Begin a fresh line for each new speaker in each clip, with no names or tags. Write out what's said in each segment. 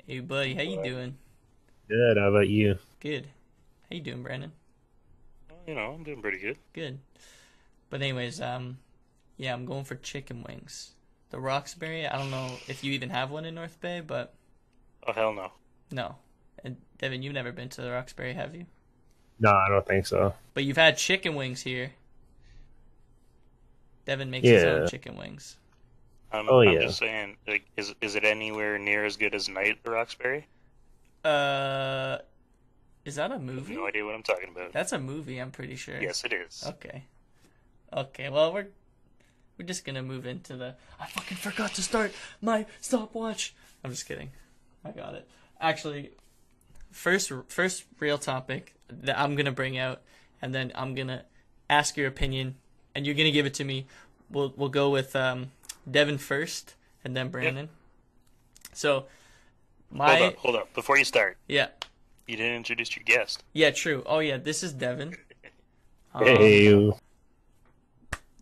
Hey buddy, how you doing?
Good. How about you?
Good. How you doing, Brandon?
I'm doing pretty good.
Good. But anyways, yeah, I'm going for chicken wings. The Roxbury, I don't know if you even have one in North Bay, but
Oh, hell no.
no. And Devin, you've never been to the Roxbury, have you?
No, I don't think so.
But you've had chicken wings here. Devin makes his own
Yeah.
chicken wings.
Oh
I'm
yeah.
just saying, like, is it anywhere near as good as Night at the Roxbury?
Uh, is that a
I have no
movie?
idea what I'm talking about.
That's a movie, I'm pretty sure.
Yes, it is.
Okay. Okay, well we're just gonna move into the I fucking forgot to start my stopwatch. I'm just kidding. I got it. Actually, first real topic that I'm gonna bring out, and then I'm gonna ask your opinion, and you're gonna give it to me. We'll go with Devin first, and then
Yep.
Brandon. So
Hold up,
my
hold up. Before you start,
yeah
you didn't introduce your guest.
yeah true. Oh yeah, this is Devin. Um,
Hey,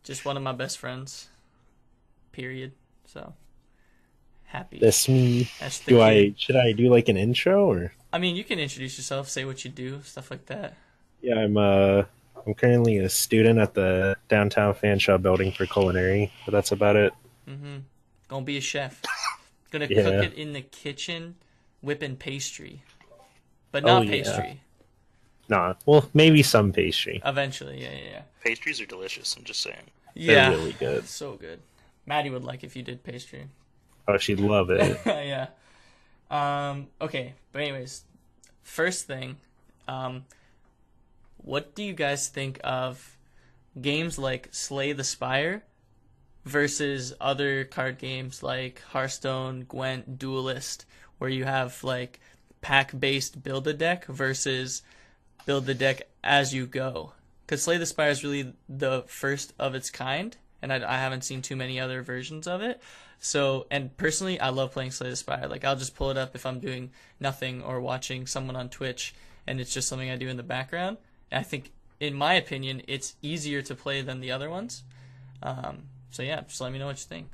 just one of my best friends. Period. So happy.
this me.
That's the
Do
kid.
I should I do like an intro or?
I mean, you can introduce yourself, say what you do, stuff like that.
Yeah, I'm currently a student at the downtown fan shop building for culinary, but that's about it.
Mm-hmm. Gonna be a chef. Gonna cook
Yeah.
it in the kitchen, whipping pastry, but
Oh
not
yeah.
pastry.
Nah. Well, maybe some pastry.
Eventually, yeah, yeah, yeah.
Pastries are delicious, I'm just saying.
They're
Yeah,
really good.
so good. Maddie would like if you did pastry.
Oh, she'd love it.
Yeah. Okay, but anyways, first thing, um, what do you guys think of games like Slay the Spire versus other card games like Hearthstone, Gwent, Duelist, where you have like pack based build a deck versus build the deck as you go? Because Slay the Spire is really the first of its kind, and I haven't seen too many other versions of it. So, and personally, I love playing Slay the Spire. Like, I'll just pull it up if I'm doing nothing or watching someone on Twitch, and it's just something I do in the background. And I think, in my opinion, it's easier to play than the other ones. So yeah, just let me know what you think.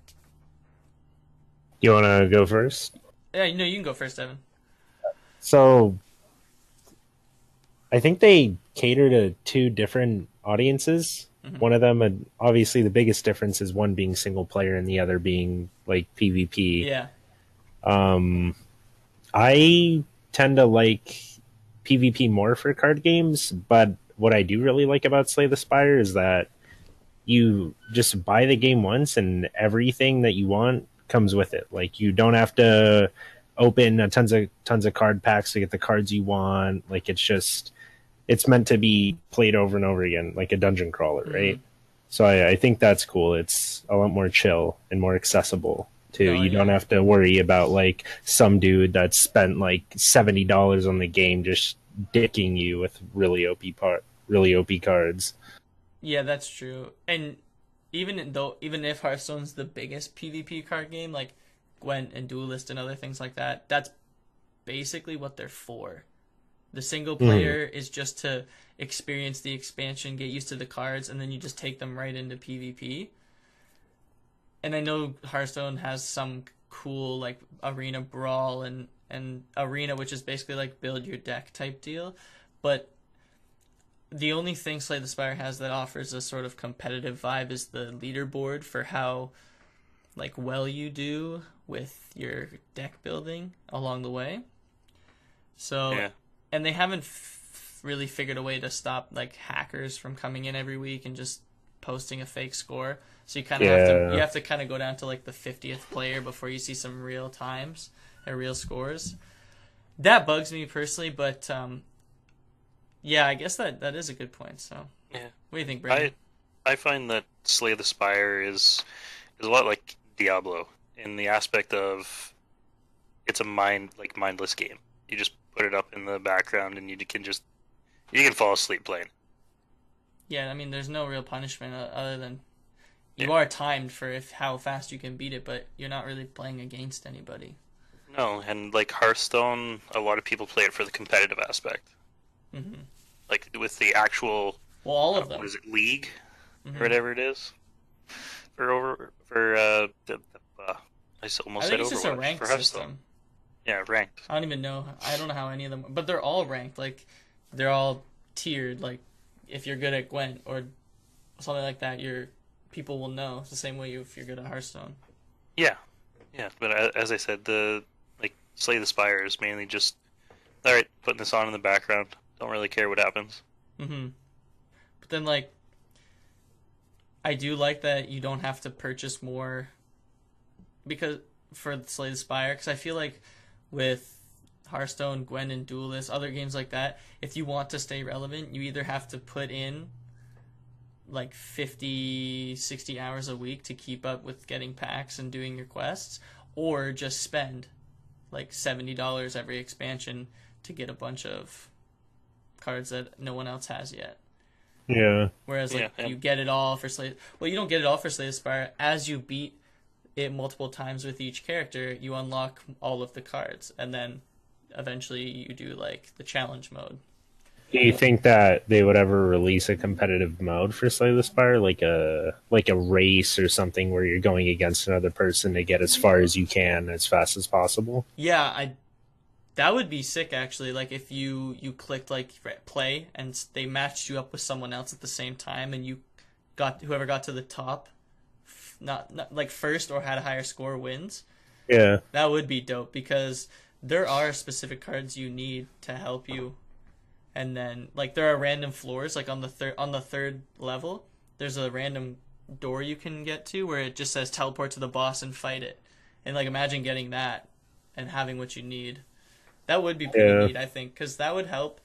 You want to go first?
Yeah, you can go first, Evan.
So I think they cater to two different audiences.
Hmm.
One of them, obviously, the biggest difference is one being single player and the other being like PvP.
Yeah,
Um, I tend to like PvP more for card games, but what I do really like about Slay the Spire is that you just buy the game once and everything that you want comes with it. Like you don't have to open tons of card packs to get the cards you want. Like it's meant to be played over and over again, like a dungeon crawler, right?
hmm.
So I think that's cool. It's a lot more chill and more accessible too.
No,
You don't
yeah.
have to worry about like some dude that spent like $70 on the game just dicking you with really OP cards.
Yeah, that's true. And even if Hearthstone's the biggest PvP card game, like Gwent and Duelist and other things like that, that's basically what they're for. The single
Mm,
player is just to experience the expansion, get used to the cards, and then you just take them right into PvP. And I know Hearthstone has some cool like arena brawl and arena, which is basically like build your deck type deal, but the only thing Slay the Spire has that offers a sort of competitive vibe is the leaderboard for how like well you do with your deck building along the way. So,
Yeah.
and they haven't really figured a way to stop like hackers from coming in every week and just posting a fake score. So you
yeah.
have to kind of go down to like the 50th player before you see some real times or real scores. That bugs me personally, but yeah, I guess that is a good point. So,
Yeah.
what do you think, Brandon?
I I find that Slay the Spire is a lot like Diablo in the aspect of it's a mindless game. You just put it up in the background and you can fall asleep playing.
Yeah, I mean, there's no real punishment other than
Yeah.
you are timed for if how fast you can beat it, but you're not really playing against anybody.
No, and like Hearthstone, a lot of people play it for the competitive aspect.
Hmm.
Like with the actual
Well, all of
what
them.
is it, League or
Hmm.
whatever it is for over for uh
I
almost
think
said
it's just a
Overwatch
ranked
for Hearthstone.
system.
Yeah, ranked.
I don't even know. I don't know how any of them, but they're all ranked. Like, they're all tiered. Like, if you're good at Gwent or something like that, people will know. It's the same way if you're good at Hearthstone.
Yeah, yeah. But as I said, the like Slay the Spire is mainly just all right, putting this on in the background. Don't really care what happens.
Mm-hmm. But then, like, I do like that you don't have to purchase more because for Slay the Spire, because I feel like with Hearthstone, Gwent, and Duelist, other games like that, if you want to stay relevant, you either have to put in like 50, 60 hours a week to keep up with getting packs and doing your quests, or just spend like $70 every expansion to get a bunch of cards that no one else has yet.
Yeah.
Whereas like
Yeah,
you get it all for Slay. Well, you don't get it all for Slay the Spire. As you beat it multiple times with each character, you unlock all of the cards, and then eventually you do like the challenge mode.
Do you think that they would ever release a competitive mode for Slay the Spire, like a race or something where you're going against another person to get as far as you can as fast as possible?
Yeah, that would be sick actually. Like if you clicked like play and they matched you up with someone else at the same time, and you got whoever got to the top, not like first or had a higher score wins.
Yeah.
That would be dope because there are specific cards you need to help you. And then like there are random floors like on the third level, there's a random door you can get to where it just says teleport to the boss and fight it. And like imagine getting that and having what you need. That would be pretty neat, I think, cuz that would help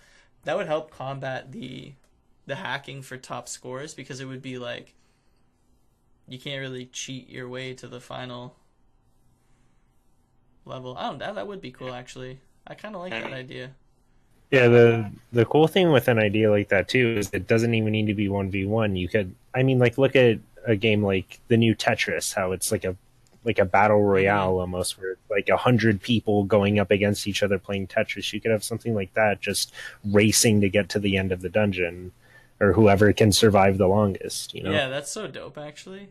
combat the hacking for top scores, because it would be like you can't really cheat your way to the final level. I don't know, that would be cool actually. I kind of like that idea.
Yeah, the cool thing with an idea like that too is it doesn't even need to be 1v1. You could, I mean, like look at a game like the new Tetris, how it's like a battle royale almost, where it's like 100 people going up against each other playing Tetris. You could have something like that, just racing to get to the end of the dungeon, or whoever can survive the longest. You know?
Yeah, that's so dope actually.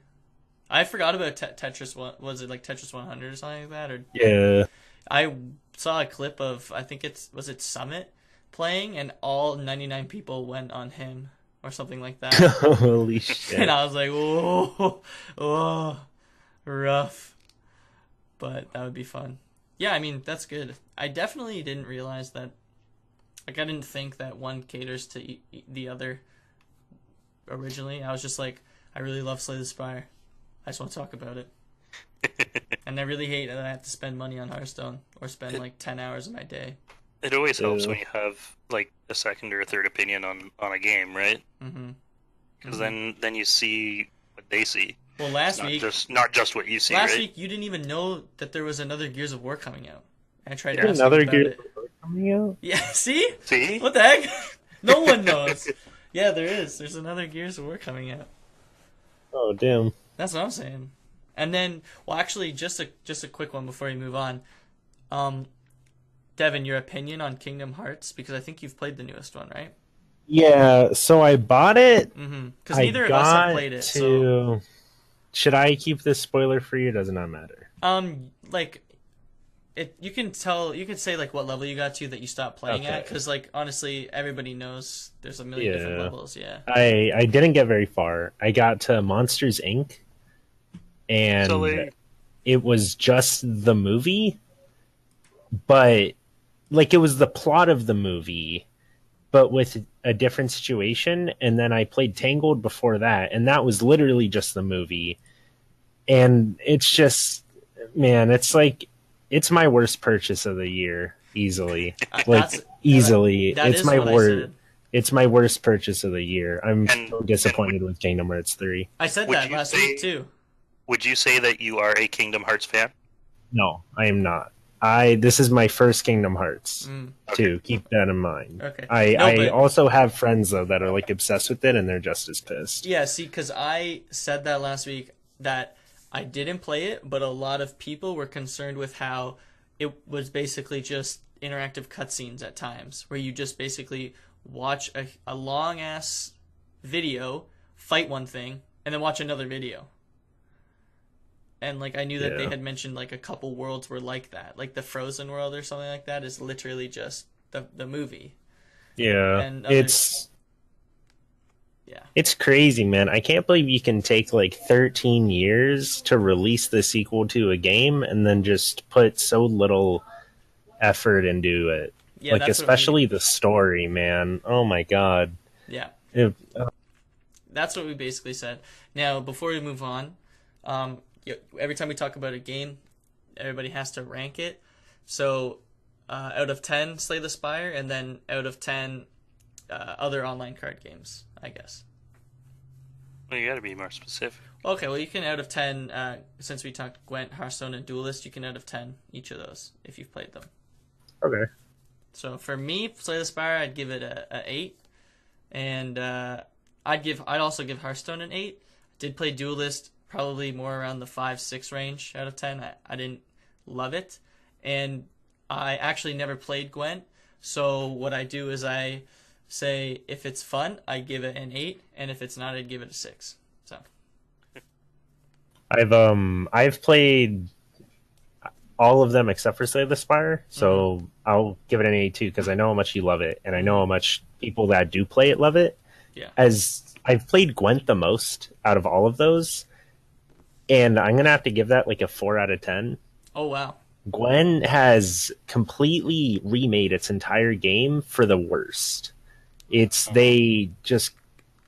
I forgot about Tetris. Was it like Tetris 100 or something like that? Or
Yeah,
I saw a clip of, I think was it Summit playing, and all 99 people went on him or something like that.
holy shit!
And I was like, whoa, whoa, rough. But that would be fun. Yeah, I mean, that's good. I definitely didn't realize that, like, I didn't think that one caters to the other originally. I was just like, I really love Slay the Spire. I just want to talk about it. And I really hate that I have to spend money on Hearthstone or spend like 10 hours of my day.
It always helps when you have like a second or a third opinion on a game, right?
Mm-hmm.
Because then you see what they see.
Well, last
not
week,
not just what you see.
last
right?
week you didn't even know that there was another Gears of War coming out. I tried to
There's
ask you
another
about
Gears
it.
of War coming out?
Yeah, see?
See?
What the heck? No one knows. Yeah, there is. There's another Gears of War coming out.
Oh damn!
That's what I'm saying. And then, well, actually, just a quick one before we move on. Devin, your opinion on Kingdom Hearts, because I think you've played the newest one, right?
Yeah, so I bought it.
Mm-hmm. Because neither of us have played it. So,
should I keep this spoiler free, or does it not matter?
like, you can say like what level you got to that you stopped playing at, because like honestly, everybody knows there's a million different levels. Yeah.
I didn't get very far. I got to Monsters Inc. And it was just the movie, but like it was the plot of the movie, but with a different situation. And then I played Tangled before that, and that was literally just the movie. And it's just, man, it's like, it's my worst purchase of the year, easily. Easily. It's my worst. It's my worst purchase of the year. I'm so disappointed with Kingdom Hearts 3.
I said that last week too.
Would you say that you are a Kingdom Hearts fan?
No, I am not. This is my first Kingdom Hearts too. Keep that in mind.
Okay.
I also have friends though that are like obsessed with it, and they're just as pissed.
Yeah, see, because I said that last week that I didn't play it, but a lot of people were concerned with how it was basically just interactive cutscenes at times, where you just basically watch a long ass video, fight one thing, and then watch another video. And like I knew that they
Yeah.
had mentioned like a couple worlds were like that. Like the Frozen world or something like that is literally just the movie.
Yeah.
And other yeah.
It's crazy, man. I can't believe you can take like 13 years to release the sequel to a game and then just put so little effort into it.
Yeah,
Like
that's what we
especially the story, man. Oh my god.
yeah.
It,
That's what we basically said. Now, before we move on, every time we talk about a game, everybody has to rank it. So, out of 10, Slay the Spire, and then out of 10, other online card games, I guess.
Well, you got to be more specific.
Okay, well, you can out of 10, since we talked Gwent, Hearthstone, and Duelist, you can out of 10 each of those if you've played them.
okay.
So for me, Slay the Spire, I'd give it a 8, and I'd also give Hearthstone an 8. Did play Duelist, probably more around the 5-6 range out of 10. I didn't love it, and I actually never played Gwent. So what I do is I say if it's fun, I give it an 8, and if it's not, I'd give it a 6. So
I've played all of them except for Slay the Spire, so I'll give it an 8 too because I know how much you love it, and I know how much people that do play it love it.
yeah,
As I've played Gwent the most out of all of those, and I'm gonna have to give that like a 4 out of 10.
oh wow,
Gwen has completely remade its entire game for the worst. They just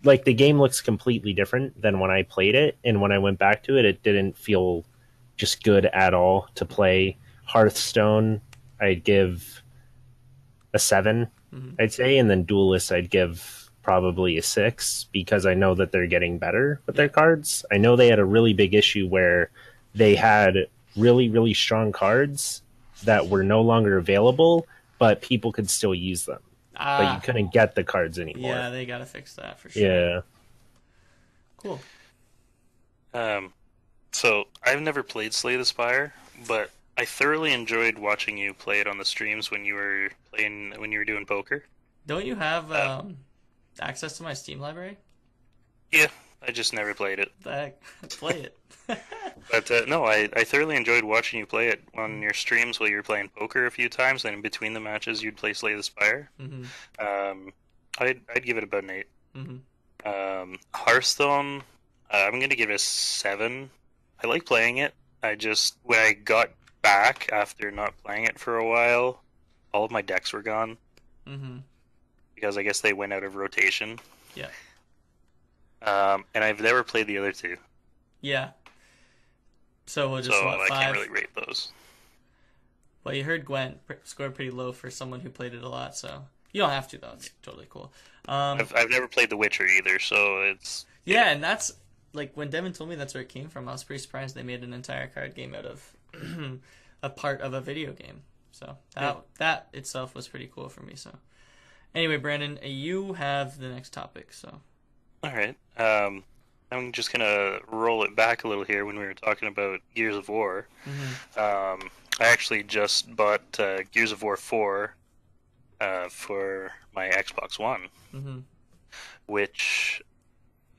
like the game looks completely different than when I played it, and when I went back to it, it didn't feel just good at all to play. Hearthstone, I'd give a 7, I'd say, and then Duelist, I'd give probably a 6 because I know that they're getting better with their cards. I know they had a really big issue where they had really, really strong cards that were no longer available, but people could still use them. But you couldn't get the cards anymore.
yeah, they gotta fix that for sure.
Yeah.
Cool. So I've never played Slay the Spire, but I thoroughly enjoyed watching you play it on the streams when you were doing poker.
Don't you have access to my Steam library?
Yeah, I just never played it.
Play it.
But no, I thoroughly enjoyed watching you play it on your streams while you were playing poker a few times, and in between the matches you'd play Slay the Spire. I'd give it about an 8. Hearthstone, I'm gonna give it a 7. I like playing it. When I got back after not playing it for a while, all of my decks were gone. Because I guess they went out of rotation.
Yeah.
And I've never played the other two.
Yeah. So we'll just
I
5.
can't really rate those.
Well, you heard Gwent scored pretty low for someone who played it a lot, so you don't have to though. It's totally cool.
I've never played The Witcher either, so it's
yeah, and that's like when Devin told me that's where it came from. I was pretty surprised they made an entire card game out of a part of a video game. So that itself was pretty cool for me. So anyway, Brandon, you have the next topic. So
all right. I'm just gonna roll it back a little here when we were talking about Gears of War. I actually just bought Gears of War 4 for my Xbox One, which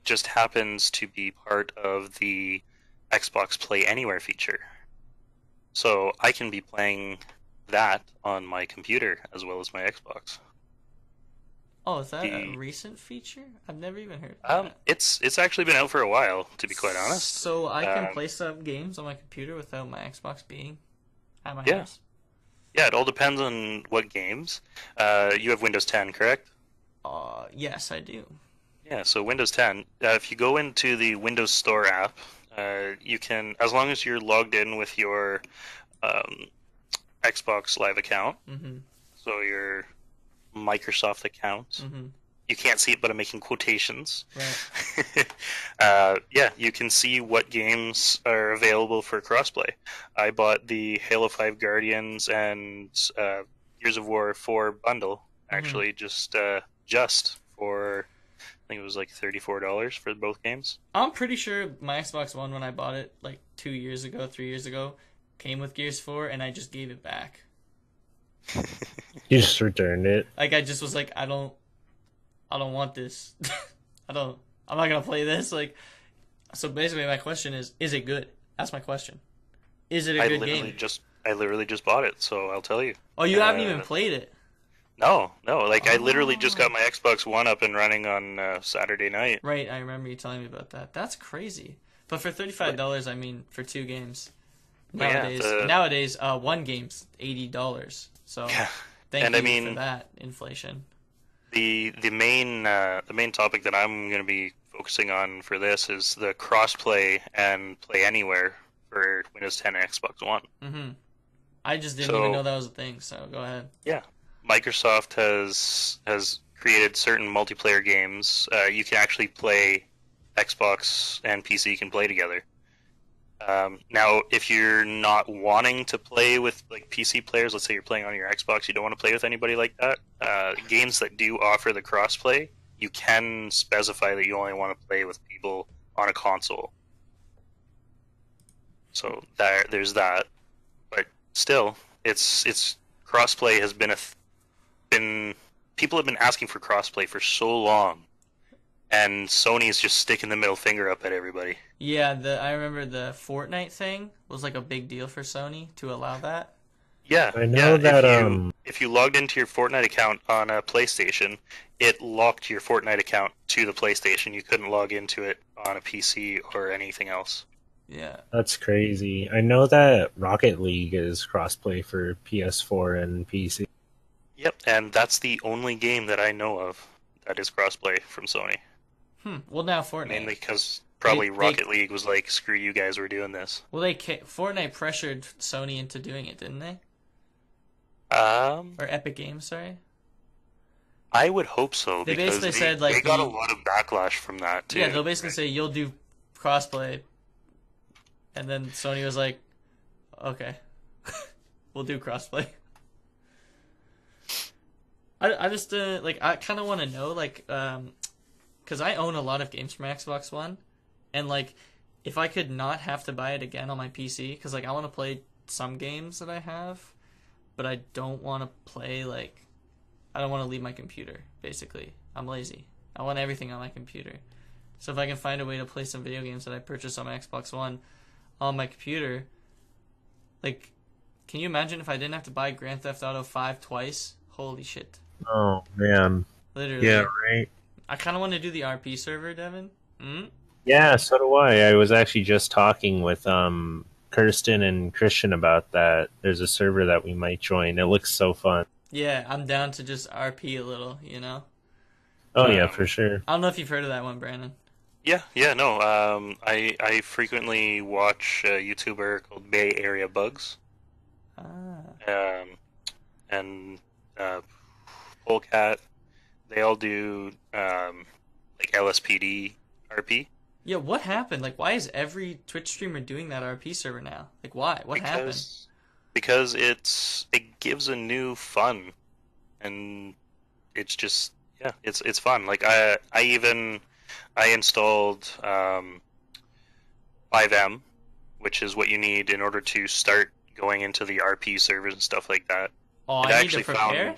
just happens to be part of the Xbox Play Anywhere feature. So I can be playing that on my computer as well as my Xbox.
oh, is that a recent feature? I've never even heard of that.
It's actually been out for a while, to be quite honest.
So I can play some games on my computer without my Xbox being at my house?
Yeah, it all depends on what games. You have Windows 10, correct?
Yes, I do.
Yeah, so Windows 10. If you go into the Windows Store app, you can, as long as you're logged in with your Xbox Live account, so your Microsoft account. You can't see it, but I'm making quotations.
Right.
Yeah, you can see what games are available for crossplay. I bought the Halo 5 Guardians and Gears of War 4 bundle, actually, just for, I think it was like $34 for both games.
I'm pretty sure my Xbox One, when I bought it like 3 years ago, came with Gears 4, and I just gave it back.
You just returned it.
Like I just was like, I don't want this. I'm not gonna play this. Like, so basically, my question is it good? Ask my question. Is it a
I
good
literally
game?
I literally just bought it, so I'll tell you.
Oh, you haven't even played it.
No, no. Like I literally just got
Oh.
my Xbox One up and running on Saturday night.
Right, I remember you telling me about that. That's crazy. But for $35, I mean, for 2 games.
But yeah,
Nowadays, one game's $80. So
yeah.
thank
And I
you for
mean,
that inflation.
the main topic that I'm going to be focusing on for this is the crossplay and play anywhere for Windows 10 and Xbox One.
Mm-hmm. I just didn't even
So
know that was a thing. So go ahead.
yeah, Microsoft has created certain multiplayer games. You can actually play Xbox and PC can play together. Now, if you're not wanting to play with like PC players, let's say you're playing on your Xbox, you don't want to play with anybody like that. Games that do offer the crossplay, you can specify that you only want to play with people on a console. So there's that, but still, it's crossplay has been people have been asking for crossplay for so long, and Sony's just sticking the middle finger up at everybody.
Yeah, I remember the Fortnite thing was like a big deal for Sony to allow that.
Yeah,
I know
yeah.
that
If you logged into your Fortnite account on a PlayStation, it locked your Fortnite account to the PlayStation. You couldn't log into it on a PC or anything else.
Yeah.
that's crazy. I know that Rocket League is crossplay for PS4 and PC.
Yep, and that's the only game that I know of that is crossplay from Sony.
Well, now Fortnite.
Mainly because probably
They-
Rocket League was like, "Screw you guys, we're doing this."
Well, Fortnite pressured Sony into doing it, didn't they? Or Epic Games, sorry.
I would hope so
They
because
basically said, like,
they got a lot of backlash from that too.
Yeah, they'll basically say you'll do crossplay, and then Sony was like, "Okay, we'll do crossplay." I just like I kind of want to know like because I own a lot of games from Xbox One, and like if I could not have to buy it again on my PC, because like I want to play some games that I have, but I don't want to play like I don't want to leave my computer. Basically, I'm lazy. I want everything on my computer. So if I can find a way to play some video games that I purchased on my Xbox One on my computer, like, can you imagine if I didn't have to buy Grand Theft Auto 5 twice? Holy shit.
Oh man.
Literally.
Yeah, right.
I kind of want to do the RP server, Devin. Mm?
Yeah, so do I. I was actually just talking with Kirsten and Christian about that. There's a server that we might join. It looks so fun.
Yeah, I'm down to just RP a little, you know?
Oh yeah, for sure.
I don't know if you've heard of that one, Brandon.
Yeah, no. I frequently watch a YouTuber called Bay Area Bugs.
Ah.
And Polecat. They all do like LSPD RP.
Yeah, what happened? Like, why is every Twitch streamer doing that RP server now? Like, why? What happened?
Because it gives a new fun, and it's just it's fun. Like I installed 5M, which is what you need in order to start going into the RP servers and stuff like that.
Oh,
It
I need
actually
to prepare?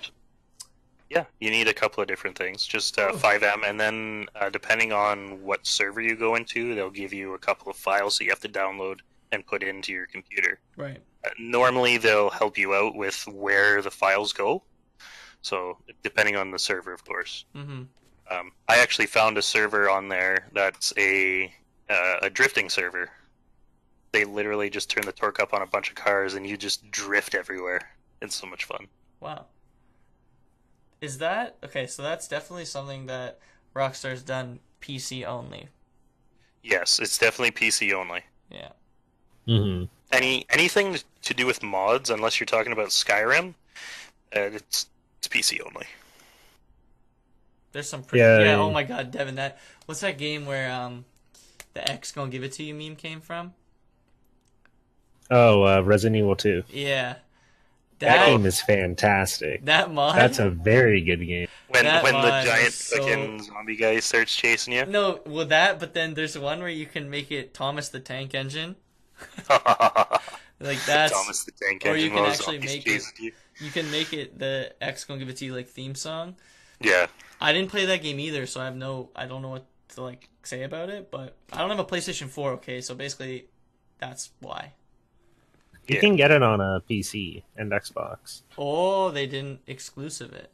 Yeah, you need a couple of different things. Just 5M, and then depending on what server you go into, they'll give you a couple of files that you have to download and put into your computer.
Right.
Normally, they'll help you out with where the files go. So, depending on the server, of course.
Mm-hmm.
I actually found a server on there that's a drifting server. They literally just turn the torque up on a bunch of cars, and you just drift everywhere. It's so much fun.
Wow. Is that okay? So that's definitely something that Rockstar's done PC only.
Yes, it's definitely PC only.
Yeah.
Mm-hmm.
Anything to do with mods, unless you're talking about Skyrim, it's PC only.
There's some pretty
Yeah.
Oh my God, Devin, what's that game where the X gonna give it to you meme came from?
Oh, Resident Evil 2.
Yeah.
That game is fantastic.
That mod.
That's a very good game.
When
That
the
mod
giant
is so-
fucking zombie guy starts chasing you.
No, well but then there's one where you can make it Thomas the Tank Engine. Like that's
Thomas the Tank
or you
Engine
can
while
actually
zombies
make it.
chasing you.
You can make it the X gonna give it to you like theme song.
Yeah.
I didn't play that game either, so I don't know what to like say about it. But I don't have a PlayStation 4. Okay, so basically, that's why.
You
Yeah.
can get it on a PC and Xbox.
Oh, they didn't exclusive it.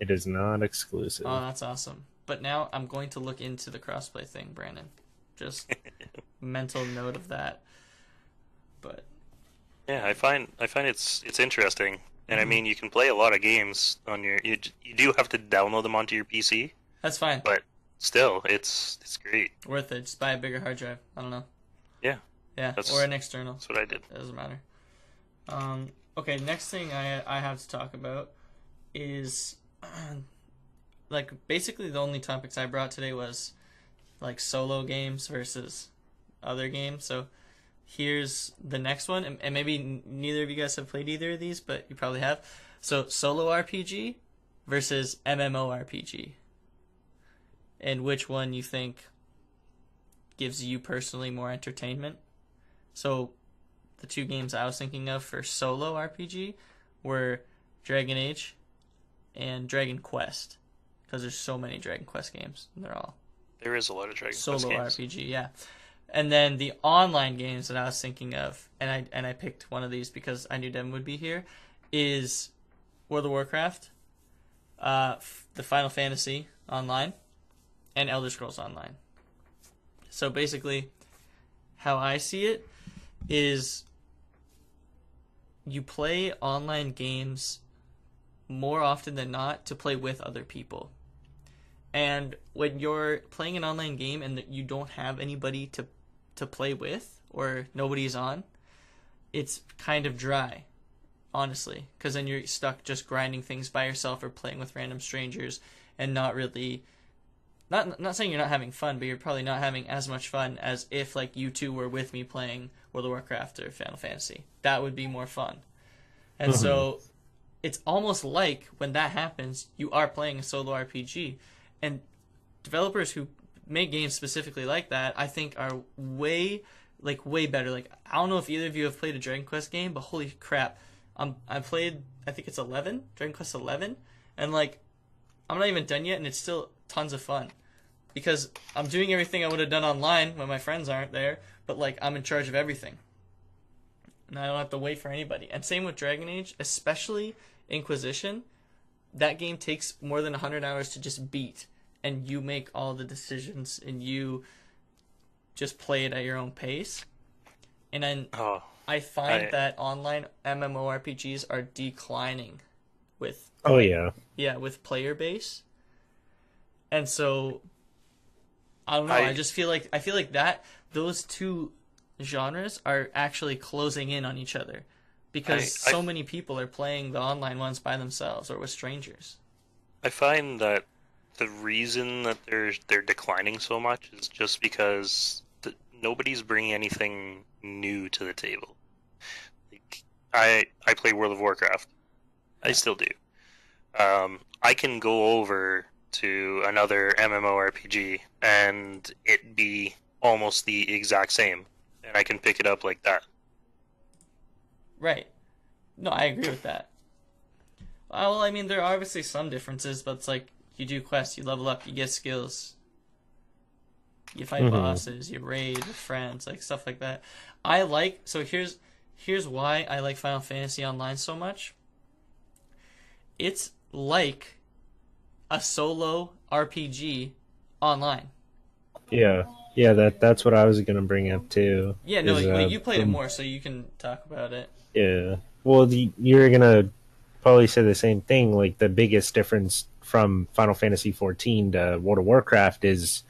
It is not exclusive.
Oh, that's awesome. But now I'm going to look into the crossplay thing, Brandon. Just mental note of that. But
Yeah, I find it's interesting, and I
Mhm.
mean you can play a lot of games on your. You do have to download them onto your PC,
that's fine.
but still, it's great.
Worth it. Just buy a bigger hard drive. I don't know.
Yeah,
Yeah,
that's
or an external.
that's what I did.
It doesn't matter. Okay, next thing I have to talk about is like basically the only topics I brought today was like solo games versus other games. So here's the next one, and maybe neither of you guys have played either of these, but you probably have. So solo RPG versus MMORPG, and which one you think gives you personally more entertainment. So the two games I was thinking of for solo RPG were Dragon Age and Dragon Quest, because there's so many Dragon Quest games, and they're all
There is a lot of Dragon Quest
solo
games.
RPG, yeah. And then the online games that I was thinking of, and I picked one of these because I knew Devin would be here, is World of Warcraft, the Final Fantasy Online, and Elder Scrolls Online. So basically, how I see it is you play online games more often than not to play with other people. And when you're playing an online game and you don't have anybody to play with, or nobody's on, it's kind of dry, honestly, because then you're stuck just grinding things by yourself or playing with random strangers and not really not saying you're not having fun, but you're probably not having as much fun as if like you two were with me playing World of Warcraft or Final Fantasy. That would be more fun. And so it's almost like when that happens, you are playing a solo RPG. And developers who make games specifically like that, I think are way better. Like, I don't know if either of you have played a Dragon Quest game, but holy crap. I played, I think it's 11, Dragon Quest 11, and like, I'm not even done yet, and it's still tons of fun. Because I'm doing everything I would have done online when my friends aren't there, but like, I'm in charge of everything. And I don't have to wait for anybody. And same with Dragon Age, especially Inquisition. That game takes more than 100 hours to just beat, and you make all the decisions, and you just play it at your own pace. And then I find that online MMORPGs are declining with with player base. And so I don't know, I feel like that those two genres are actually closing in on each other, because so many people are playing the online ones by themselves or with strangers.
I find that the reason that they're declining so much is just because nobody's bringing anything new to the table. Like, I play World of Warcraft. I still do. I can go over to another MMORPG and it be almost the exact same, and I can pick it up like that.
Right. No, I agree with that. Well, I mean, there are obviously some differences, but it's like, you do quests, you level up, you get skills, you fight bosses, you raid with friends, like stuff like that. So here's why I like Final Fantasy Online so much. It's like a solo RPG online.
Yeah, that's what I was gonna bring up too.
Yeah, no, you played it more, so you can talk about it.
Yeah, well, you're gonna probably say the same thing. Like, the biggest difference from Final Fantasy XIV to World of Warcraft is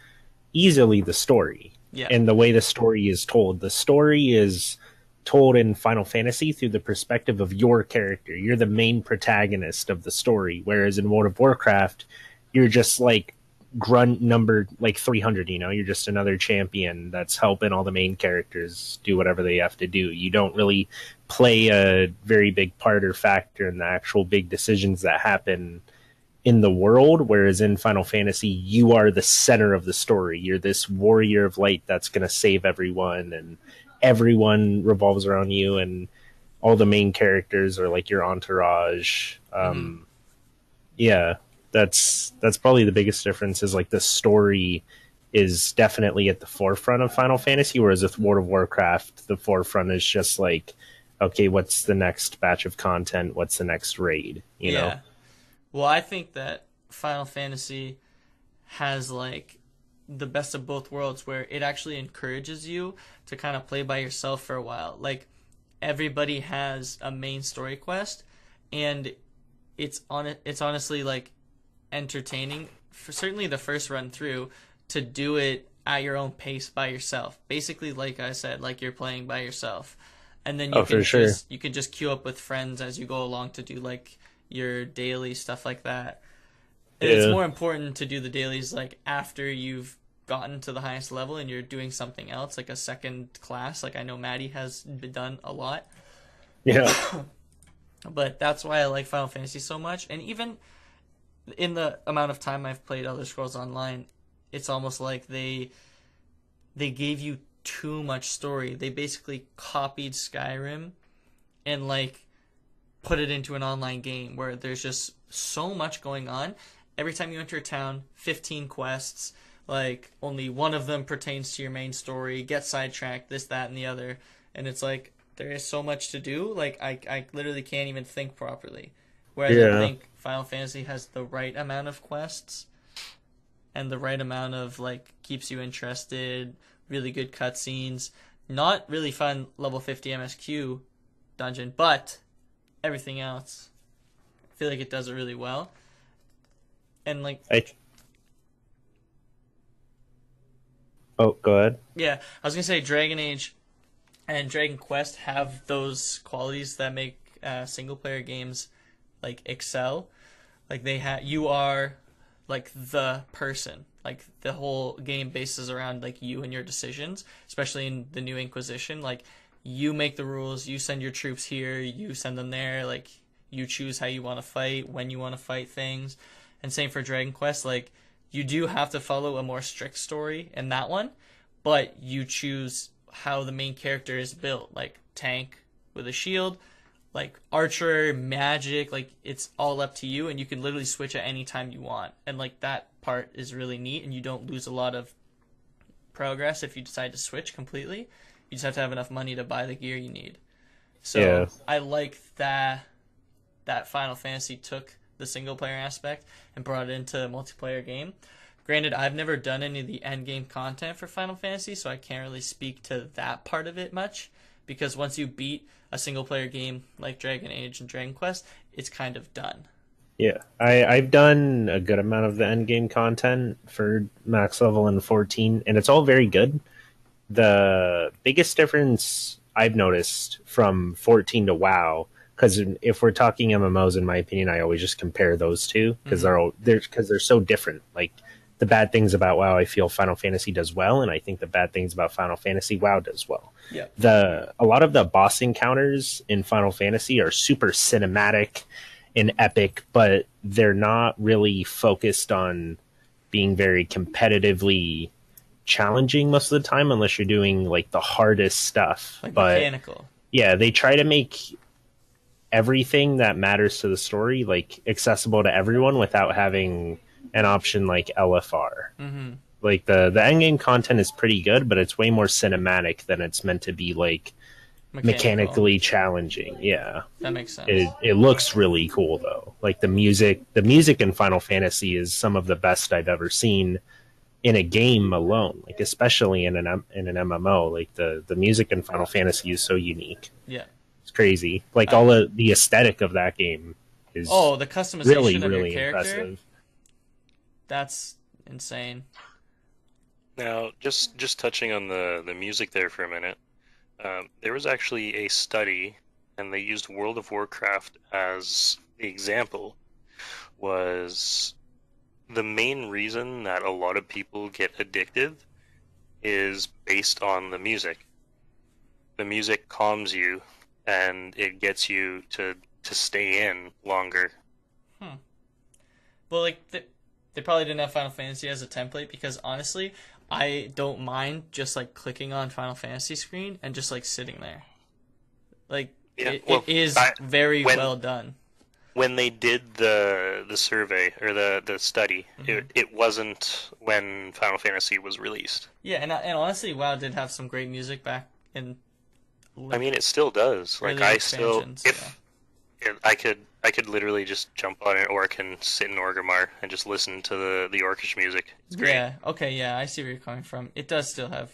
easily the story, and the way the story is told. The story is told in Final Fantasy through the perspective of your character. You're the main protagonist of the story, whereas in World of Warcraft, you're just like grunt number like 300. You're just another champion that's helping all the main characters do whatever they have to do. You don't really play a very big part or factor in the actual big decisions that happen in the world, whereas in Final Fantasy, you are the center of the story. You're this warrior of light that's going to save everyone, and everyone revolves around you, and all the main characters are like your entourage. Yeah, that's probably the biggest difference, is like the story is definitely at the forefront of Final Fantasy, whereas with World of Warcraft, the forefront is just like, okay, what's the next batch of content? What's the next raid? You know?
Well, I think that Final Fantasy has like the best of both worlds where it actually encourages you to kind of play by yourself for a while. Like everybody has a main story quest and it's honestly like entertaining for certainly the first run through to do it at your own pace by yourself. Basically, like I said, like you're playing by yourself. And then
Oh, for sure.
you can just queue up with friends as you go along to do like your daily stuff like that. And it's
Yeah.
more important to do the dailies like after you've gotten to the highest level and you're doing something else, like a second class. Like I know Maddie has been done a lot,
Yeah.
but that's why I like Final Fantasy so much. And even in the amount of time I've played Elder Scrolls Online, it's almost like they gave you too much story. They basically copied Skyrim and like put it into an online game where there's just so much going on. Every time you enter a town, 15 quests, like only one of them pertains to your main story, get sidetracked, this, that, and the other. And it's like, there is so much to do, like I literally can't even think properly. Whereas I
Yeah.
think Final Fantasy has the right amount of quests and the right amount of like keeps you interested, really good cutscenes, not really fun level 50 MSQ dungeon, but everything else, I feel like it does it really well. And like,
Oh, go ahead.
yeah, I was gonna say Dragon Age and Dragon Quest have those qualities that make single player games like excel. Like you are like the person. Like the whole game bases around like you and your decisions, especially in the New Inquisition. Like you make the rules, you send your troops here, you send them there. Like you choose how you want to fight, when you want to fight things, and same for Dragon Quest. Like you do have to follow a more strict story in that one, but you choose how the main character is built, like tank with a shield, like archer, magic, like it's all up to you and you can literally switch at any time you want. And like that part is really neat and you don't lose a lot of progress if you decide to switch completely. You just have to have enough money to buy the gear you need. So
Yeah.
I like that Final Fantasy took the single player aspect and brought it into a multiplayer game. Granted, I've never done any of the end game content for Final Fantasy, so I can't really speak to that part of it much. Because once you beat a single player game like Dragon Age and Dragon Quest, it's kind of done.
Yeah, I've done a good amount of the end game content for max level and 14, and it's all very good. The biggest difference I've noticed from 14 to WoW, because if we're talking MMOs, in my opinion, I always just compare those two because they're so different. Like the bad things about WoW, I feel Final Fantasy does well, and I think the bad things about Final Fantasy, WoW does well.
Yeah.
A lot of the boss encounters in Final Fantasy are super cinematic and epic, but they're not really focused on being very competitively challenging most of the time unless you're doing like the hardest stuff.
Like
but
mechanical.
yeah, they try to make everything that matters to the story like accessible to everyone without having an option like LFR.
Mm-hmm.
Like the end game content is pretty good, but it's way more cinematic than it's meant to be like mechanically challenging. Yeah,
that makes sense.
It looks really cool though. Like the music in Final Fantasy is some of the best I've ever seen in a game alone. Like especially in an MMO. Like the music in Final Fantasy is so unique.
Yeah,
it's crazy. Like all of the aesthetic of that game is
the customization
really
of
really
your character.
impressive.
That's insane.
Now, just touching on the music there for a minute, there was actually a study, and they used World of Warcraft as the example, was the main reason that a lot of people get addicted is based on the music. The music calms you, and it gets you to stay in longer.
Well, like, they probably didn't have Final Fantasy as a template because, honestly, I don't mind just, like, clicking on Final Fantasy screen and just, like, sitting there. Like,
Yeah,
it is very
when-
well done.
when they did the survey or the study, it wasn't when Final Fantasy was released.
Yeah, and honestly, WoW did have some great music back in
I mean, it still does. Like
early
I still,
expansions.
if I could literally just jump on an orc and sit in Orgrimmar and just listen to the orcish music. It's great.
Yeah. Okay. Yeah, I see where you're coming from. It does still have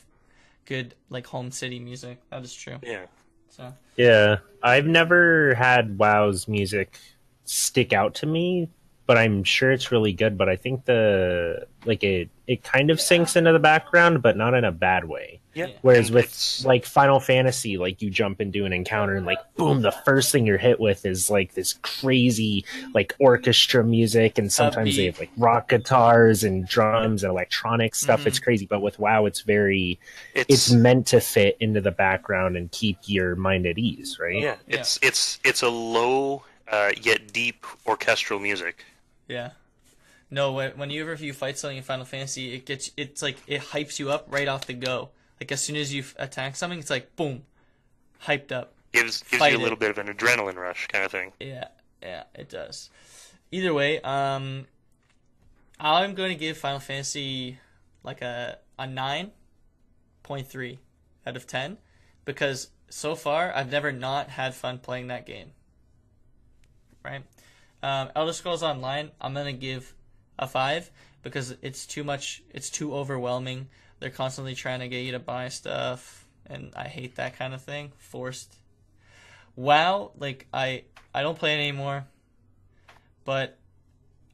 good like home city music. That is true.
Yeah.
So
Yeah, I've never had WoW's music stick out to me, but I'm sure it's really good. But I think it kind of sinks into the background, but not in a bad way.
Yeah.
Whereas
And
with
it's
like Final Fantasy, like you jump into an encounter and like boom, the first thing you're hit with is like this crazy like orchestra music, and sometimes they
Upbeat.
have like rock guitars and drums and electronic stuff. It's crazy, but with WoW, it's meant to fit into the background and keep your mind at ease, right?
yeah. It's a low yet deep orchestral music.
yeah. No, whenever you fight something in Final Fantasy, it's like it hypes you up right off the go. Like as soon as you attack something, it's like boom, hyped up.
Gives
Fight
you a
it.
little bit of an adrenaline rush kind of thing.
Yeah, yeah, it does. Either way, I'm going to give Final Fantasy like a 9.3 out of 10 because so far I've never not had fun playing that game. Right? Elder Scrolls Online, I'm going to give a 5 because it's too much, it's too overwhelming. They're constantly trying to get you to buy stuff, and I hate that kind of thing. Forced. WoW, like I don't play it anymore, but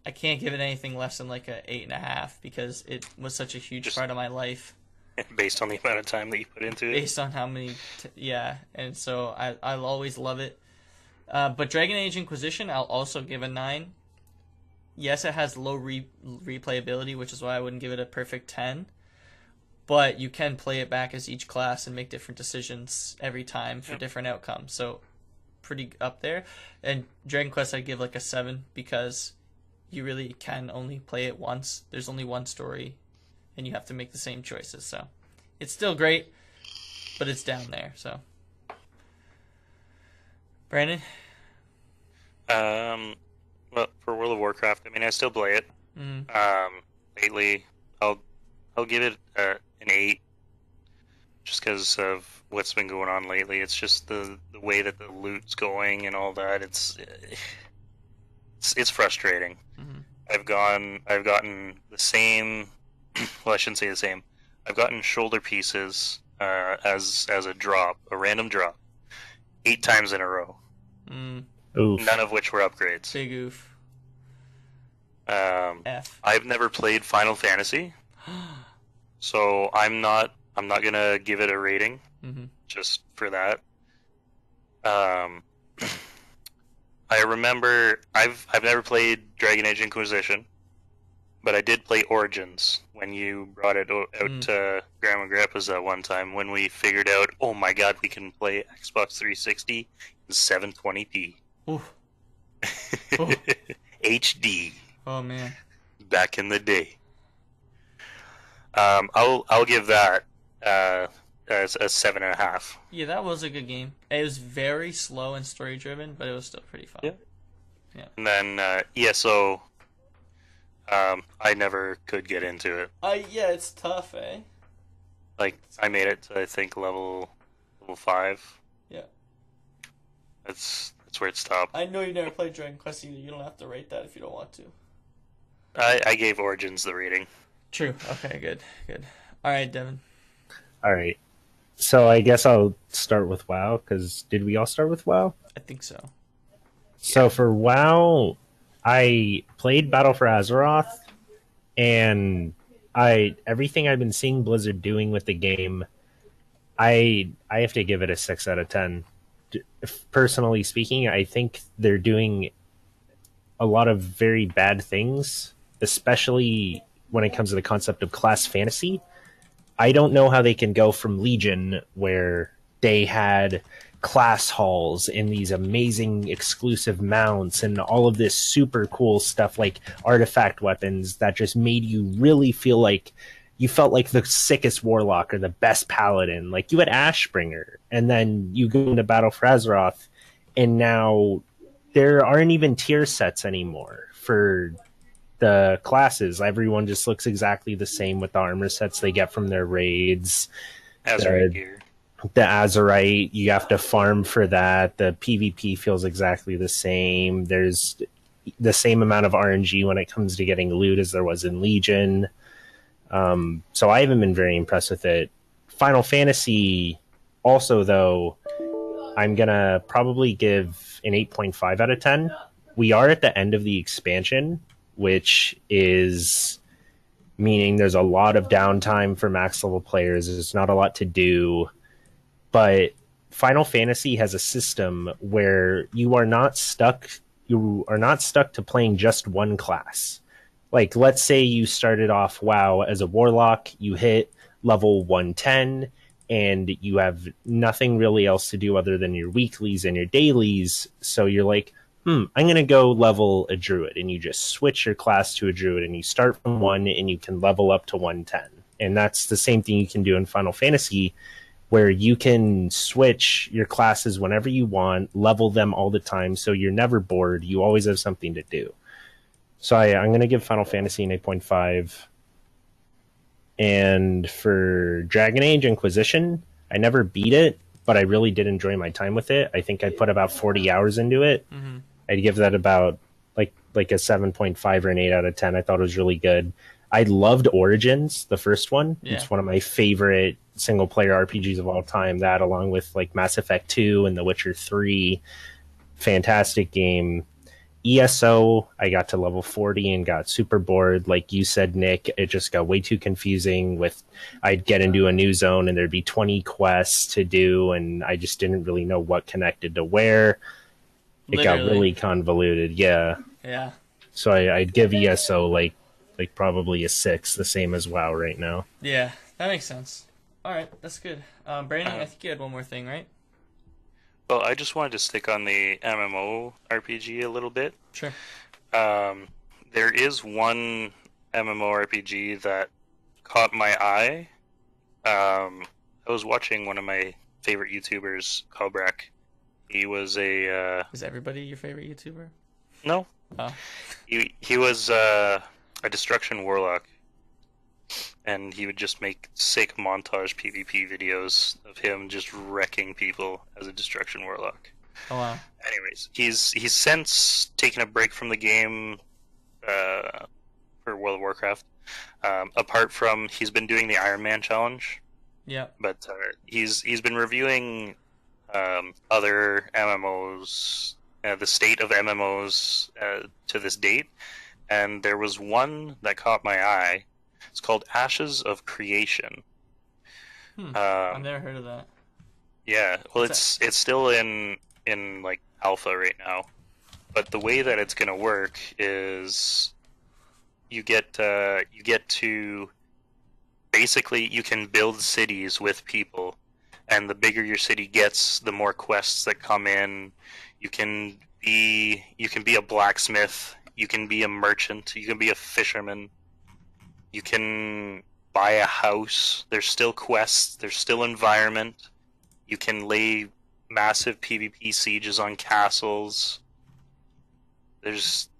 I can't give it anything less than like a 8.5 because it was such a huge part of my life
Based on the amount of time that you put into it.
based on how many and so I'll always love it. But Dragon Age Inquisition, I'll also give a 9. Yes, it has low replayability, which is why I wouldn't give it a perfect 10. But you can play it back as each class and make different decisions every time for different outcomes. So pretty up there. And Dragon Quest I'd give like a 7 because you really can only play it once. There's only one story and you have to make the same choices. So it's still great, but it's down there. So Brandon?
Well, for World of Warcraft, I mean, I still play it. Lately, I'll give it an 8, just because of what's been going on lately. It's just the way that the loot's going and all that. It's frustrating. I've gotten the same. Well, I shouldn't say the same. I've gotten shoulder pieces as a drop, a random drop, 8 times in a row.
Oof.
None of which were upgrades.
Big oof. F.
I've never played Final Fantasy, so I'm not gonna give it a rating just for that. I remember I've never played Dragon Age Inquisition, but I did play Origins when you brought it out to Grandma and Grandpa's that one time when we figured out, oh my god, we can play Xbox 360 in 720p.
Oof.
HD.
Oh man.
Back in the day. I'll give that as a 7.5.
Yeah, that was a good game. It was very slow and story driven, but it was still pretty fun.
Yeah. And then ESO, I never could get into it.
Yeah, it's tough, eh?
Like I made it to I think level 5.
Yeah.
That's where it stopped.
I know you never played Dragon Quest either. You don't have to rate that if you don't want to.
I gave Origins the rating.
True. Okay, good. All right, Devin.
All right. So I guess I'll start with WoW, because did we all start with WoW?
I think so.
So for WoW, I played Battle for Azeroth, and everything I've been seeing Blizzard doing with the game, I have to give it a 6 out of 10. Personally speaking, I think they're doing a lot of very bad things, especially when it comes to the concept of class fantasy. I don't know how they can go from Legion, where they had class halls and these amazing exclusive mounts and all of this super cool stuff like artifact weapons that just made you really feel like you felt like the sickest warlock or the best paladin. Like you had Ashbringer, and then you go into Battle for Azeroth, and now there aren't even tier sets anymore for the classes. Everyone just looks exactly the same with the armor sets they get from their raids.
Azurite gear.
The Azurite, you have to farm for that. The PvP feels exactly the same. There's the same amount of RNG when it comes to getting loot as there was in Legion. So I haven't been very impressed with it. Final Fantasy, also, though, I'm going to probably give an 8.5 out of 10. We are at the end of the expansion, which is meaning there's a lot of downtime for max level players. There's not a lot to do. But Final Fantasy has a system where you are not stuck to playing just one class. Like, let's say you started off WoW as a warlock, you hit level 110, and you have nothing really else to do other than your weeklies and your dailies. So you're like, I'm going to go level a druid. And you just switch your class to a druid, and you start from 1, and you can level up to 110. And that's the same thing you can do in Final Fantasy, where you can switch your classes whenever you want, level them all the time, so you're never bored. You always have something to do. So I'm going to give Final Fantasy an 8.5. And for Dragon Age Inquisition, I never beat it, but I really did enjoy my time with it. I think I put about 40 hours into it. Mm-hmm. I'd give that about like a 7.5 or an 8 out of 10. I thought it was really good. I loved Origins, the first one. Yeah. It's one of my favorite single-player RPGs of all time. That, along with like Mass Effect 2 and The Witcher 3. Fantastic game. ESO, I got to level 40 and got super bored. Like you said, Nick, it just got way too confusing. I'd get into a new zone and there'd be 20 quests to do, and I just didn't really know what connected to where. It got really convoluted. Yeah.
Yeah.
So I'd give ESO like probably a 6, the same as WoW right now.
Yeah, that makes sense. All right, that's good. Brandon, I think you had one more thing, right?
Well, I just wanted to stick on the MMORPG a little bit.
Sure.
There is one MMORPG that caught my eye. I was watching one of my favorite YouTubers, Kalbrak. He was a...
Is everybody your favorite YouTuber?
No.
Oh.
He was a Destruction Warlock. And he would just make sick montage PvP videos of him just wrecking people as a Destruction Warlock.
Oh wow!
Anyways, he's since taken a break from the game for World of Warcraft. Apart from he's been doing the Iron Man challenge.
Yeah.
But he's been reviewing other MMOs, the state of MMOs to this date, and there was one that caught my eye. It's called Ashes of Creation.
I've never heard of that.
Yeah, well, it's still in like alpha right now, but the way that it's gonna work is you get to basically you can build cities with people, and the bigger your city gets, the more quests that come in. You can be a blacksmith, you can be a merchant, you can be a fisherman. You can buy a house. There's still quests. There's still environment. You can lay massive PvP sieges on castles. There's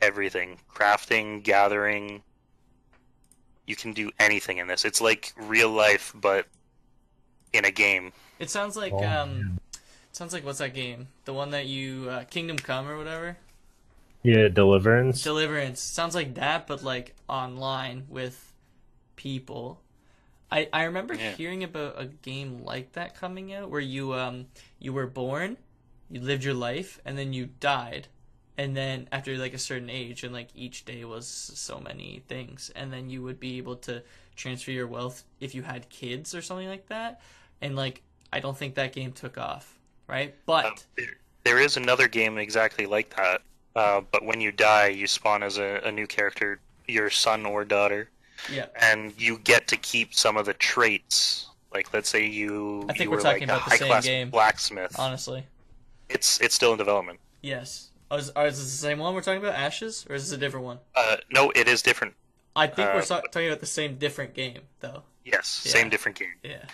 everything. Crafting, gathering. You can do anything in this. It's like real life, but in a game.
It sounds like what's that game? The one that you Kingdom Come or whatever.
Yeah, Deliverance.
Sounds like that, but like online with people. I remember hearing about a game like that coming out where you were born, you lived your life, and then you died, and then after like a certain age, and like each day was so many things, and then you would be able to transfer your wealth if you had kids or something like that. And like I don't think that game took off, right? But
there is another game exactly like that. But when you die, you spawn as a new character, your son or daughter.
Yeah.
And you get to keep some of the traits. Like, let's say
I think
we're
talking
like a
about the same
high-class
game,
blacksmith.
honestly.
It's still in development.
Yes. Is this the same one we're talking about, Ashes? Or is this a different one?
No, it is different.
I think we're talking about the same different game, though.
Yes,
Yeah.
same different game.
Yeah.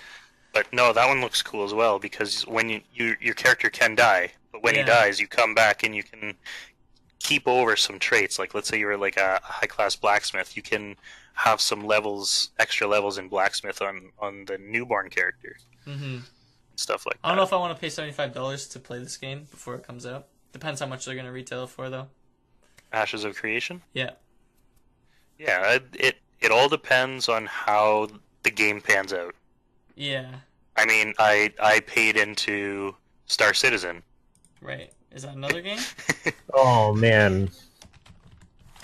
But no, that one looks cool as well, because when your character can die, But when he
Yeah.
dies, you come back and you can keep over some traits. Like, let's say you're like a high-class blacksmith, you can have some extra levels in blacksmith on the newborn character.
Mm-hmm.
Stuff like that.
I don't know if I want to pay $75 to play this game before it comes out. Depends how much they're going to retail it for, though.
Ashes of Creation?
Yeah.
Yeah, it all depends on how the game pans out.
Yeah.
I mean, I paid into Star Citizen.
Right. Is that another game?
Oh man,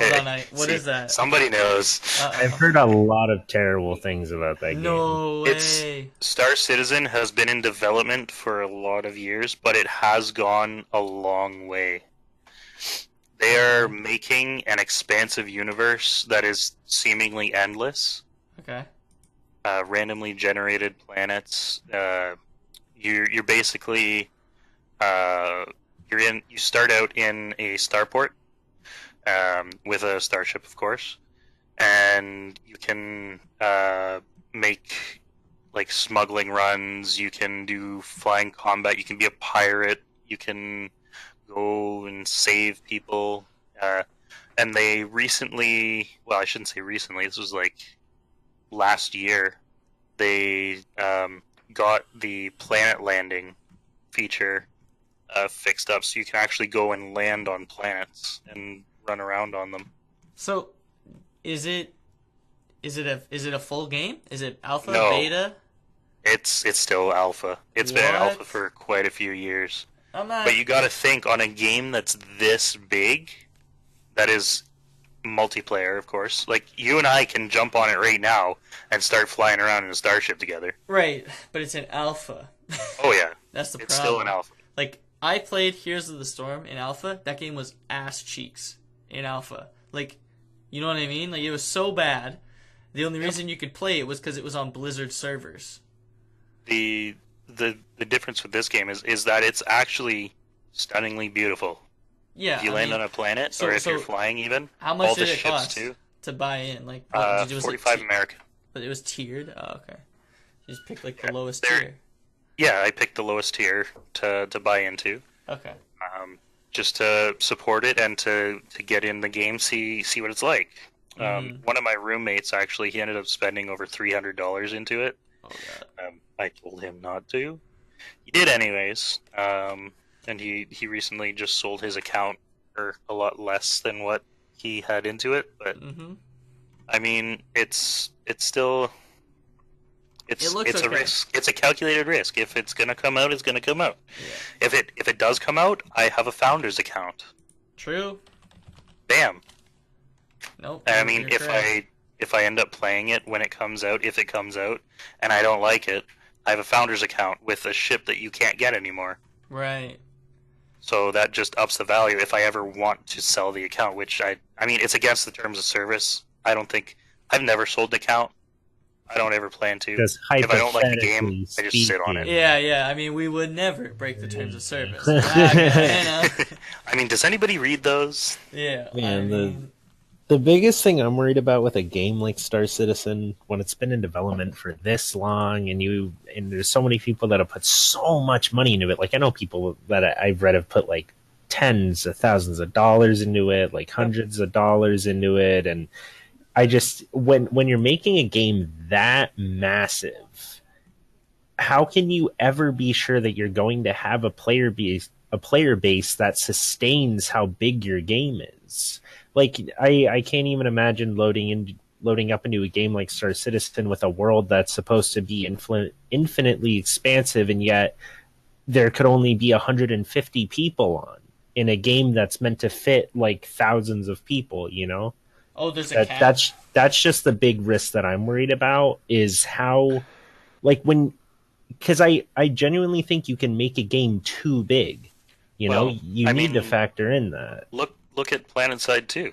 Hold on, what
See,
is that?
Somebody knows.
I've heard a lot of terrible things about that game.
No
It's
way.
Star Citizen has been in development for a lot of years, but it has gone a long way. They are making an expansive universe that is seemingly endless.
Okay.
Randomly generated planets. You're basically you start out in a starport with a starship, of course, and you can make like smuggling runs. You can do flying combat. You can be a pirate. You can go and save people. And they recently, well, I shouldn't say recently. This was like last year. They got the planet landing feature fixed up, so you can actually go and land on planets and run around on them.
So, is it a full game? Is it alpha,
No.
beta?
It's still alpha. It's been alpha
What?
for quite a few years.
I'm not.
But you got to think, on a game that's this big, that is multiplayer, of course. Like, you and I can jump on it right now and start flying around in a starship together.
Right, but it's an alpha.
Oh yeah,
That's the
it's
problem.
still an alpha.
Like, I played Heroes of the Storm in alpha. That game was ass cheeks in alpha. Like, you know what I mean? Like, it was so bad. The only reason you could play it was because it was on Blizzard servers.
The difference with this game is that it's actually stunningly beautiful.
Yeah.
If you land on a planet,
so-
or if
so
you're flying even,
How much
all
did
the
it
ships
cost
too.
to buy in? Like, what, was it
45 American.
But it was tiered? Oh, okay. You just picked, like, the lowest
they're-
tier.
Yeah, I picked the lowest tier to buy into.
Okay.
Just to support it and to get in the game, see what it's like. One of my roommates, actually, he ended up spending over $300 into it.
Oh, God.
I told him not to. He did anyways, and he recently just sold his account for a lot less than what he had into it. But
Mm-hmm.
I mean, it's still
It looks
it's a
okay.
risk. It's a calculated risk. If it's gonna come out, it's gonna come out.
Yeah.
If it does come out, I have a founder's account.
True.
Bam.
Nope.
I mean,
you're
if
correct.
I end up playing it when it comes out, if it comes out, and I don't like it, I have a founder's account with a ship that you can't get anymore.
Right.
So that just ups the value if I ever want to sell the account, which I mean, it's against the terms of service. I've never sold an account. I don't ever plan to.
Because
If I don't like the game,
hypothetically
I just sit on it.
speaking-
Yeah. I mean, we would never break the terms of service. You know?
I mean, does anybody read those?
Yeah.
Man,
I mean,
The biggest thing I'm worried about with a game like Star Citizen, when it's been in development for this long, and there's so many people that have put so much money into it. Like, I know people that I've read have put like tens of thousands of dollars into it, like hundreds of dollars into it, and I just when you're making a game that massive, how can you ever be sure that you're going to have a player base that sustains how big your game is? Like, I can't even imagine loading up into a game like Star Citizen with a world that's supposed to be infinitely expansive, and yet there could only be 150 people on in a game that's meant to fit like thousands of people, you know?
oh, there's a cap.
That's just the big risk that I'm worried about, is how, like, because I genuinely think you can make a game too big. You know, you need to factor in that.
Look at PlanetSide 2.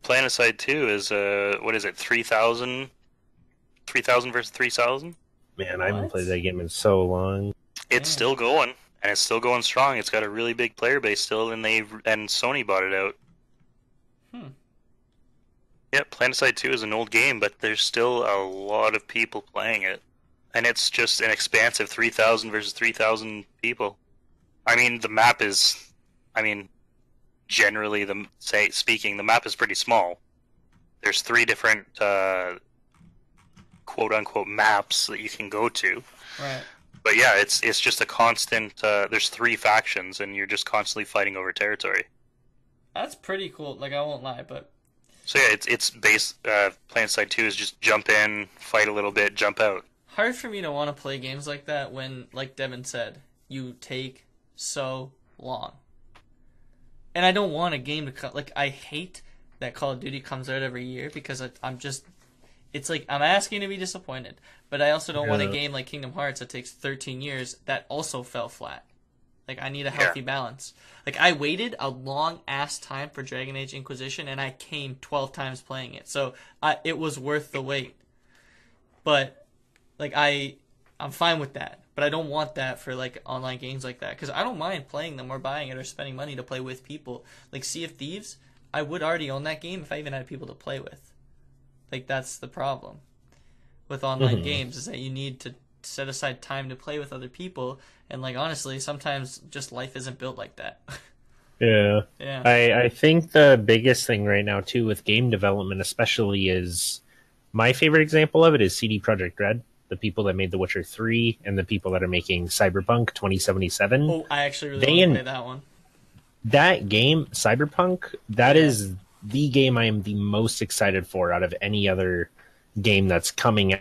PlanetSide 2 is what is it, 3,000 versus 3,000?
Man, I haven't
What?
played that game in so long.
It's
Yeah.
still going, and it's still going strong. It's got a really big player base still, and Sony bought it out. Yeah, PlanetSide 2 is an old game, but there's still a lot of people playing it. And it's just an expansive 3,000 versus 3,000 people. I mean, the map is, I mean, generally, speaking, the map is pretty small. There's three different quote unquote maps that you can go to.
Right.
But yeah, it's just a constant. There's three factions, and you're just constantly fighting over territory.
That's pretty cool. Like, I won't lie, but
So yeah, it's base. PlanetSide 2 is just jump in, fight a little bit, jump out.
hard for me to want to play games like that when, like Devin said, you take so long. And I don't want a game to cut. Like, I hate that Call of Duty comes out every year because I'm just. It's like I'm asking to be disappointed, but I also don't want a
Yeah.
game like Kingdom Hearts that takes 13 years that also fell flat. Like, I need a healthy balance. Like, I waited a long ass time for Dragon Age Inquisition, and I came 12 times playing it, so it was worth the wait. But like, I'm fine with that, but I don't want that for like online games like that because I don't mind playing them or buying it or spending money to play with people. Like Sea of Thieves, I would already own that game if I even had people to play with. Like, that's the problem with online games, is that you need to set aside time to play with other people, and like, honestly, sometimes just life isn't built like that.
Yeah.
Yeah.
I think the biggest thing right now too with game development especially is my favorite example of it is CD Projekt Red, the people that made The Witcher 3 and the people that are making Cyberpunk 2077.
Oh, I actually really
They
want to
in-
play that one.
That game, Cyberpunk, that
Yeah.
is the game I am the most excited for out of any other game that's coming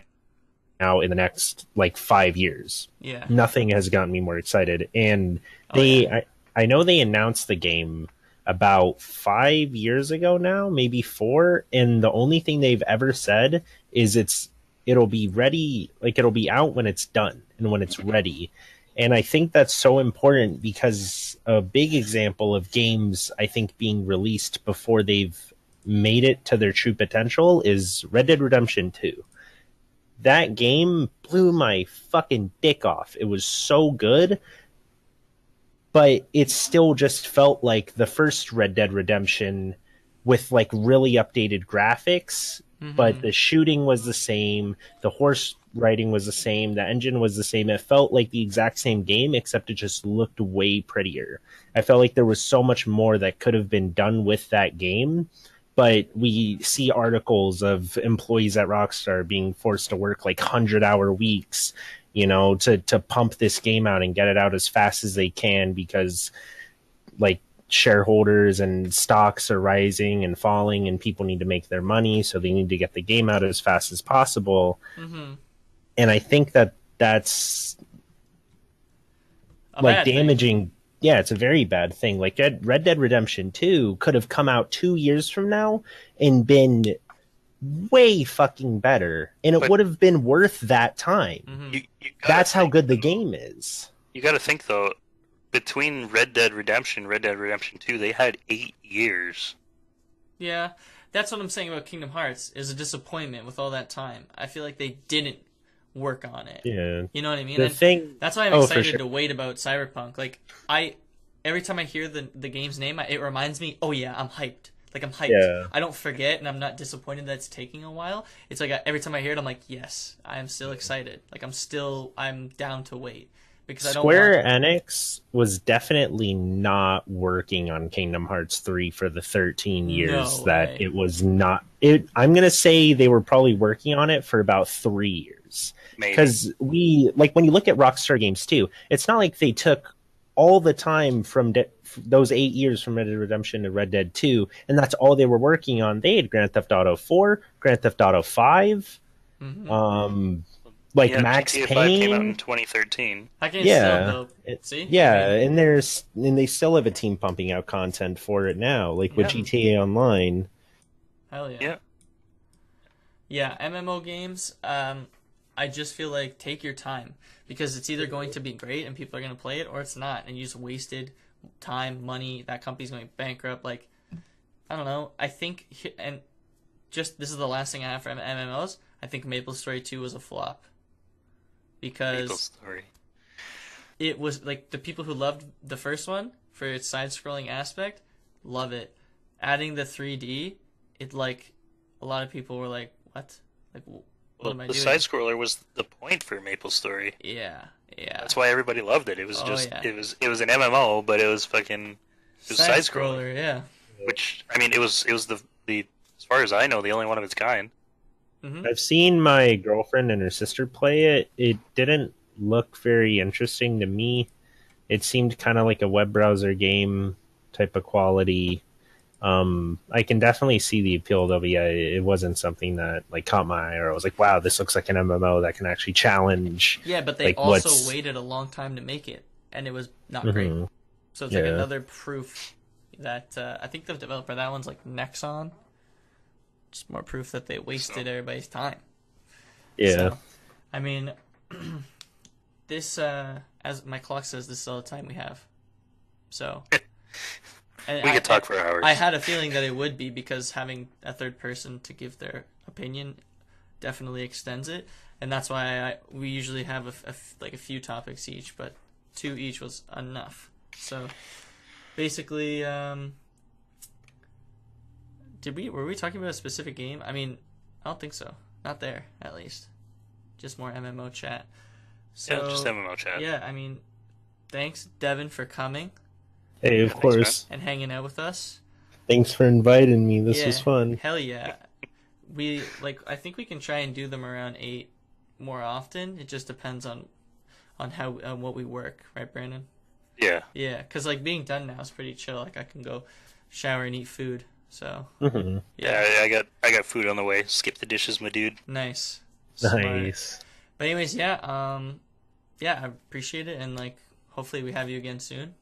out in the next like 5 years.
Yeah.
Nothing has gotten me more excited. And
Oh, yeah.
I know they announced the game about 5 years ago now, maybe four, and the only thing they've ever said is it'll be ready, like it'll be out when it's done and when it's ready. And I think that's so important because a big example of games I think being released before they've made it to their true potential is Red Dead Redemption 2. That game blew my fucking dick off. It was so good, but it still just felt like the first Red Dead Redemption with like really updated graphics, but the shooting was the same, the horse riding was the same, the engine was the same. It felt like the exact same game, except it just looked way prettier. I felt like there was so much more that could have been done with that game, but we see articles of employees at Rockstar being forced to work like 100-hour weeks, to pump this game out and get it out as fast as they can because like shareholders and stocks are rising and falling and people need to make their money, so they need to get the game out as fast as possible. And I think that's
A
like
bad thing.
damaging. Yeah, it's a very bad thing. Like Red Dead Redemption 2 could have come out 2 years from now and been way fucking better, and it
But-
would have been worth that time.
You
That's how good the game is.
You got to think though, between Red Dead Redemption, Red Dead Redemption 2, they had 8 years.
Yeah, that's what I'm saying about Kingdom Hearts, is a disappointment with all that time. I feel like they didn't work on it.
Yeah.
You know what I mean?
The
And
thing.
that's why I'm
Oh, for
excited
sure.
to wait about Cyberpunk. Like, every time I hear the game's name, it reminds me, oh yeah, I'm hyped. Like, I'm hyped.
Yeah.
I don't forget, and I'm not disappointed that it's taking a while. It's like every time I hear it, I'm like, yes, I am still excited. Like, I'm down to wait. Because I don't
Square
want...
Enix was definitely not working on Kingdom Hearts 3 for the 13 years
No
that
way.
it was not. I'm going to say they were probably working on it for about 3 years.
Maybe.
Because when you look at Rockstar games too, it's not like they took all the time from those 8 years from Red Dead Redemption to Red Dead 2, and that's all they were working on. They had Grand Theft Auto 4, Grand Theft Auto 5, like
Yeah,
Max
GTA 5 came out in
Payne.
2013.
That game's
Yeah.
still dope. See?
Yeah,
I mean,
and they still have a team pumping out content for it now, like with
Yeah.
GTA Online.
hell yeah.
Yeah.
Yeah, MMO games, I just feel like take your time, because it's either going to be great and people are going to play it, or it's not, and you just wasted time, money, that company's going bankrupt. Like, I don't know. I think, and just this is the last thing I have for MMOs, I think MapleStory 2 was a flop. Because
Maple Story.
it was like the people who loved the first one for its side-scrolling aspect love it. Adding the 3D, it like a lot of people were like, "What?" Like,
Well,
what am I
the
doing?
side scroller was the point for MapleStory.
Yeah, yeah.
That's why everybody loved it. It was
Oh, yeah.
it was an MMO, but it was
Side
side scroller.
scroller, yeah.
Which I mean, it was the as far as I know, the only one of its kind.
Hmm.
I've seen my girlfriend and her sister play it. It didn't look very interesting to me. It seemed kind of like a web browser game type of quality. I can definitely see the appeal, though. But yeah, it wasn't something that like caught my eye, or I was like, "Wow, this looks like an MMO that can actually challenge."
Yeah, but they
like
also
what's
waited a long time to make it, and it was not great.
Mhm.
So it's like
Yeah.
another proof that I think the developer that one's like Nexon. Just more proof that they wasted everybody's time.
Yeah.
So, I mean, this as my clock says, this is all the time we have. So and
We could talk for hours.
I had a feeling that it would be because having a third person to give their opinion definitely extends it, and that's why we usually have like a few topics each, but 2 each was enough. So basically, were we talking about a specific game? I mean, I don't think so. Not there, at least. Just more MMO chat. So,
Yeah, just MMO chat.
Yeah, I mean, thanks, Devin, for coming
Hey, of
Thanks,
course.
and hanging out with us.
Thanks for inviting me. This
Yeah,
was fun.
hell yeah. I think we can try and do them around 8 more often. It just depends on how what we work, right, Brandon?
Yeah.
Yeah, because like being done now is pretty chill. Like I can go shower and eat food. So
Hmm.
Yeah, I got food on the way. Skip the dishes, my dude.
nice. Smart.
Nice.
But anyways, yeah, I appreciate it, and like hopefully we have you again soon.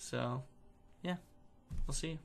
So, yeah, we'll see you.